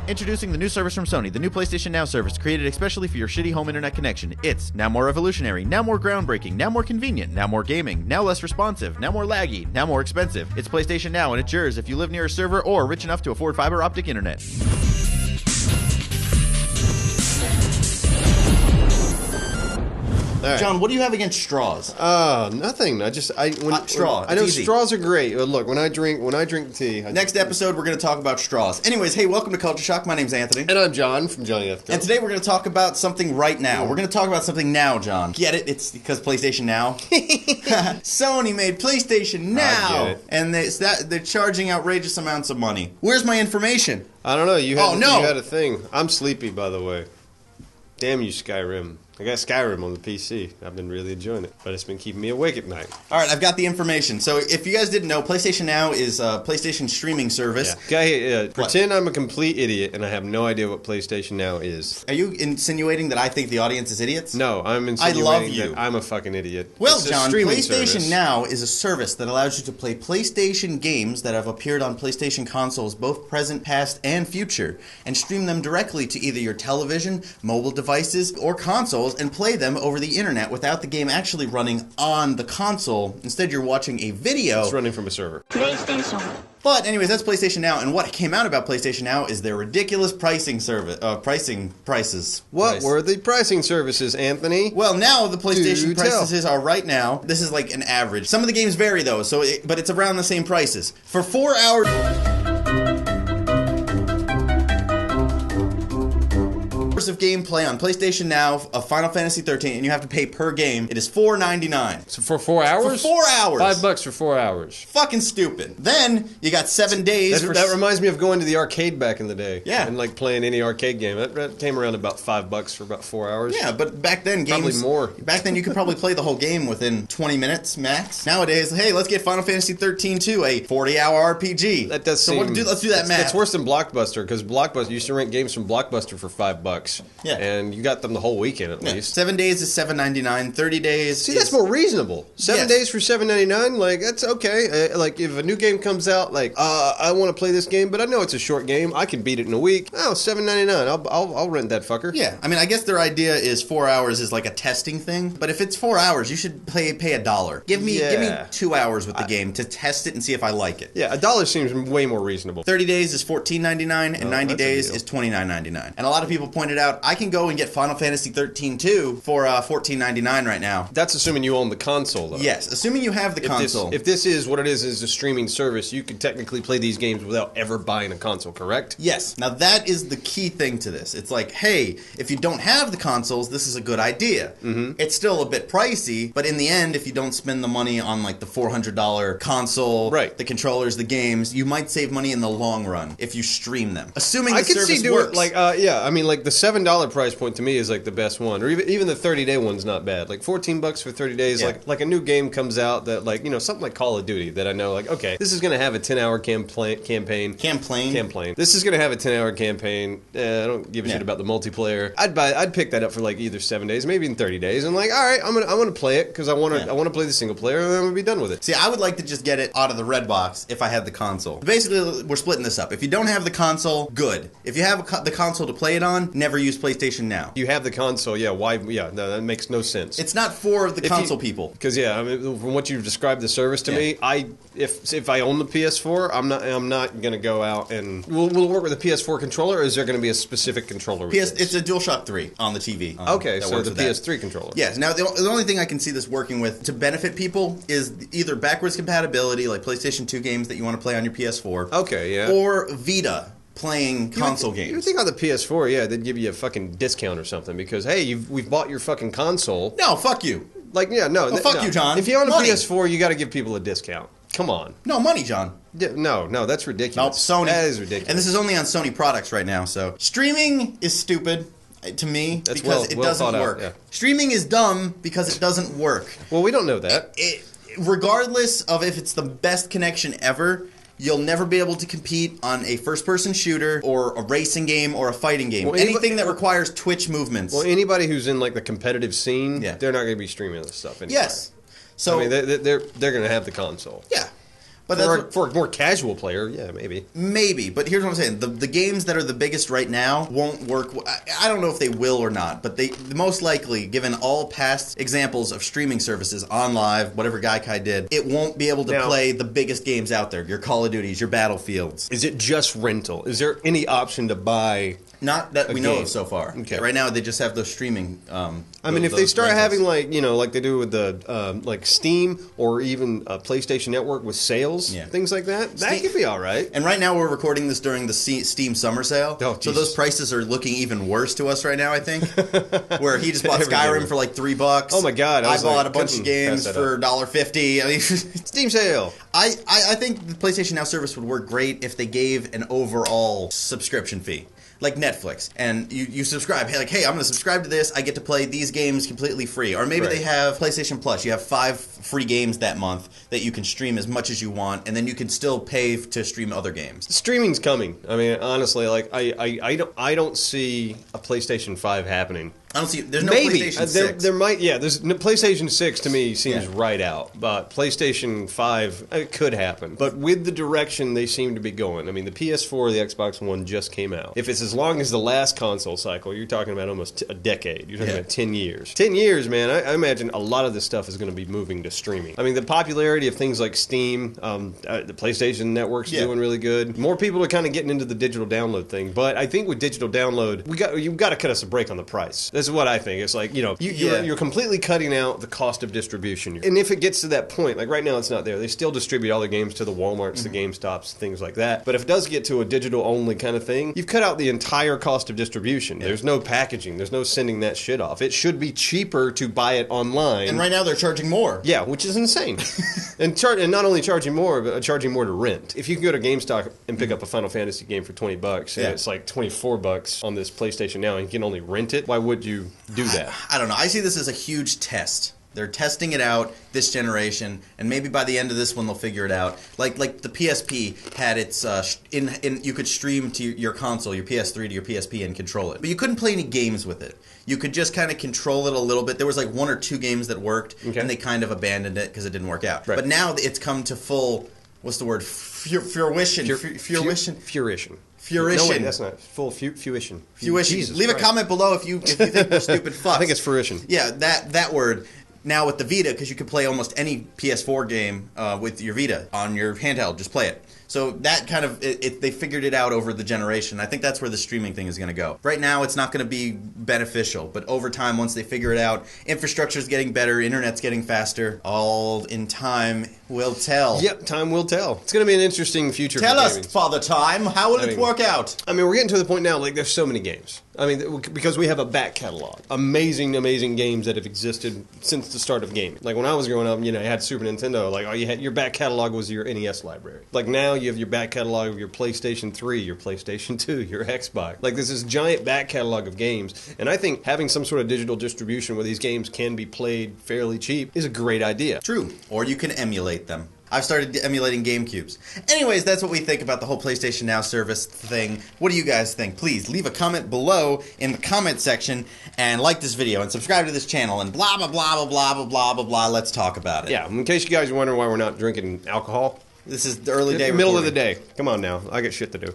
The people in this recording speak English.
Introducing the new service from Sony, the new PlayStation Now service, created especially for your shitty home internet connection. It's now more revolutionary, now more groundbreaking, now more convenient, now more gaming, now less responsive, now more laggy, now more expensive. It's PlayStation Now, and it's yours if you live near a server or rich enough to afford fiber optic internet. Right. John, what do you have against straws? Nothing. Straw. I know It's easy. straws are great. Look, when I drink tea. Next episode, we're going to talk about straws. Anyways, hey, welcome to Culture Shock. My name's Anthony. And I'm John from Johnny F. And today we're going to talk about something right now. We're going to talk about something now, John. Get it? It's because PlayStation Now. Sony made PlayStation Now. I get it. And they're charging outrageous amounts of money. Where's my information? I don't know. You had no. You had a thing. I'm sleepy, by the way. Damn you, Skyrim. I got Skyrim on the PC. I've been really enjoying it, but it's been keeping me awake at night. All right, I've got the information. So if you guys didn't know, PlayStation Now is a PlayStation streaming service. Pretend I'm a complete idiot and I have no idea what PlayStation Now is. Are you insinuating that I think the audience is idiots? No, I'm insinuating love you. that I'm a fucking idiot. Well, It's a John, streaming PlayStation service. Now is a service that allows you to play PlayStation games that have appeared on PlayStation consoles, both present, past, and future, and stream them directly to either your television, mobile devices, or consoles, and play them over the internet without the game actually running on the console. Instead, you're watching a video. It's running from a server. PlayStation. But anyways, that's PlayStation Now, and what came out about PlayStation Now is their ridiculous pricing prices. What were the pricing services, Anthony? Well, now the PlayStation Do tell. prices are right now. This is like an average. Some of the games vary though, but it's around the same prices. For 4 hours of gameplay on PlayStation Now of Final Fantasy 13, and you have to pay per game. It is $4.99. So for 4 hours? For 4 hours. $5 for 4 hours. Fucking stupid. Then you got 7 days. That reminds me of going to the arcade back in the day. Yeah. And like playing any arcade game. That came around about $5 for about 4 hours. Yeah, but back then games Probably more. Back then you could probably play the whole game within 20 minutes max. Nowadays, hey, let's get Final Fantasy 13 too, a 40-hour RPG. That does so seem. let's do that math. It's worse than Blockbuster because Blockbuster used to rent games from Blockbuster for $5. Yeah. And you got them the whole weekend at least. 7 days is $7.99. 30 days. See, is, that's more reasonable. 7 Yes. days for $7.99, like that's okay. Like if a new game comes out, like I want to play this game, but I know it's a short game. I can beat it in a week. Oh, $7.99. I'll rent that fucker. Yeah, I mean, I guess their idea is 4 hours is like a testing thing. But if it's 4 hours, you should pay $1. Give me 2 hours with the game to test it and see if I like it. Yeah, $1 seems way more reasonable. 30 days is $14.99 and 90 that's a days deal. is $29.99. And a lot of people pointed out I can go and get Final Fantasy 13 too for $14.99 right now. That's assuming you own the console, though. Yes, assuming you have the console. If this is what it is a streaming service, you could technically play these games without ever buying a console, correct? Yes. Now that is the key thing to this. It's like, hey, if you don't have the consoles, this is a good idea. Mm-hmm. It's still a bit pricey, but in the end, if you don't spend the money on like the $400 console, Right. the controllers, the games, you might save money in the long run if you stream them. Assuming I the could service see doing works. it like I mean like the $7 price point to me is like the best one, or even the 30-day one's not bad. Like $14 for 30 days, Yeah. like a new game comes out that like something like Call of Duty that I know like okay, this is gonna have a 10-hour campaign. This is gonna have a 10-hour campaign. I don't give a shit about the multiplayer. I'd pick that up for like either 7 days, maybe in 30 days, and like all right, I'm gonna play it because I want to play the single player, and then I'm gonna be done with it. See, I would like to just get it out of the red box if I had the console. Basically, we're splitting this up. If you don't have the console, good. If you have the console to play it on, never use PlayStation Now. You have the console, yeah? Why? Yeah, no, that makes no sense. It's not for the console people. Because I mean, from what you've described the service to me, if I own the PS4, I'm not gonna go out and we'll work with a PS4 controller. Or is there gonna be a specific controller? It's a DualShock 3 on the TV. Okay, that so works the with that. PS3 controller. Yes. Now, the only thing I can see this working with to benefit people is either backwards compatibility, like PlayStation 2 games that you want to play on your PS4. Okay, yeah. Or Vita playing console games. You would think on the PS4, they'd give you a fucking discount or something because hey, we've bought your fucking console. No, fuck you. Like, yeah, no. Fuck you, John. If you own a Money. PS4, you got to give people a discount. Come on. No, money, John. No, that's ridiculous. Nope, Sony. That is ridiculous. And this is only on Sony products right now, so streaming is stupid to me because it doesn't work. yeah. Streaming is dumb because it doesn't work. Well, we don't know that. Regardless of if it's the best connection ever, you'll never be able to compete on a first-person shooter or a racing game or a fighting game. Well, anything that requires twitch movements. Well, anybody who's in like the competitive scene, Yeah. they're not going to be streaming this stuff anymore. Yes. So I mean, they're going to have the console. yeah. But for a more casual player, yeah, maybe. Maybe, but here's what I'm saying. The games that are the biggest right now won't work. I don't know if they will or not, but they most likely, given all past examples of streaming services on live, whatever Gaikai did, it won't be able to play the biggest games out there. Your Call of Duties, your Battlefields. Is it just rental? Is there any option to buy? Not that we know of so far. Okay. Right now, they just have those streaming. I mean, if they start having like they do with the like Steam or even PlayStation Network with sales, things like that, that could be all right. And right now, we're recording this during the Steam summer sale, so those prices are looking even worse to us right now. I think where he just bought Skyrim for like $3. Oh my God! I bought a bunch of games for $1.50. I mean, Steam sale. I think the PlayStation Now service would work great if they gave an overall subscription fee. Like Netflix, and you subscribe. Hey, I'm going to subscribe to this. I get to play these games completely free. Or maybe they have PlayStation Plus. You have 5 free games that month that you can stream as much as you want, and then you can still pay to stream other games. Streaming's coming. I mean, honestly, like I don't see a PlayStation 5 happening. I don't see. There's no PlayStation 6. There might. Yeah, there's PlayStation 6 to me seems right out, but PlayStation 5 it could happen. But with the direction they seem to be going, I mean, the PS4, the Xbox One just came out. If it's as long as the last console cycle, you're talking about almost a decade. You're talking about 10 years. 10 years, man. I imagine a lot of this stuff is going to be moving to streaming. I mean, the popularity of things like Steam, the PlayStation Network's doing really good. More people are kind of getting into the digital download thing. But I think with digital download, you've got to cut us a break on the price. That's what I think. It's like, you're completely cutting out the cost of distribution. And if it gets to that point, like right now it's not there. They still distribute all the games to the Walmarts, the GameStops, things like that. But if it does get to a digital only kind of thing, you've cut out the entire cost of distribution. There's no packaging. There's no sending that shit off. It should be cheaper to buy it online. And right now they're charging more. Yeah, which is insane. and not only charging more, but charging more to rent. If you can go to GameStop and pick up a Final Fantasy game for $20, and it's like $24 on this PlayStation Now, and you can only rent it, why would you do that? I don't know. I see this as a huge test. They're testing it out this generation, and maybe by the end of this one they'll figure it out. Like the PSP had its you could stream to your console, your PS3 to your PSP and control it, but you couldn't play any games with it. You could just kind of control it a little bit. There was like 1 or 2 games that worked, and they kind of abandoned it because it didn't work out. Right. But now it's come to full. What's the word? Fruition. No, wait, that's not full fruition. Leave a comment below if you think we're stupid fucks. I think it's fruition. Yeah, that word. Now with the Vita, because you can play almost any PS4 game with your Vita on your handheld, just play it. So that kind of, they figured it out over the generation. I think that's where the streaming thing is going to go. Right now, it's not going to be beneficial, but over time, once they figure it out, infrastructure's getting better, internet's getting faster. All in time will tell. Yep, time will tell. It's going to be an interesting future. Tell us, Father Time, how will it work out? I mean, we're getting to the point now, like, there's so many games. I mean, because we have a back catalog. Amazing games that have existed since the start of gaming. Like, when I was growing up, you had Super Nintendo, like, all you had, your back catalog was your NES library. Like, now you have your back catalog of your PlayStation 3, your PlayStation 2, your Xbox. Like, there's this giant back catalog of games, and I think having some sort of digital distribution where these games can be played fairly cheap is a great idea. True. Or you can emulate them. I've started emulating GameCubes. Anyways, that's what we think about the whole PlayStation Now service thing. What do you guys think? Please leave a comment below in the comment section and like this video and subscribe to this channel and blah, blah, blah, blah, blah, blah, blah, blah, blah. Let's talk about it. Yeah, in case you guys are wondering why we're not drinking alcohol. This is the early day Middle of the day. Come on now. I got shit to do.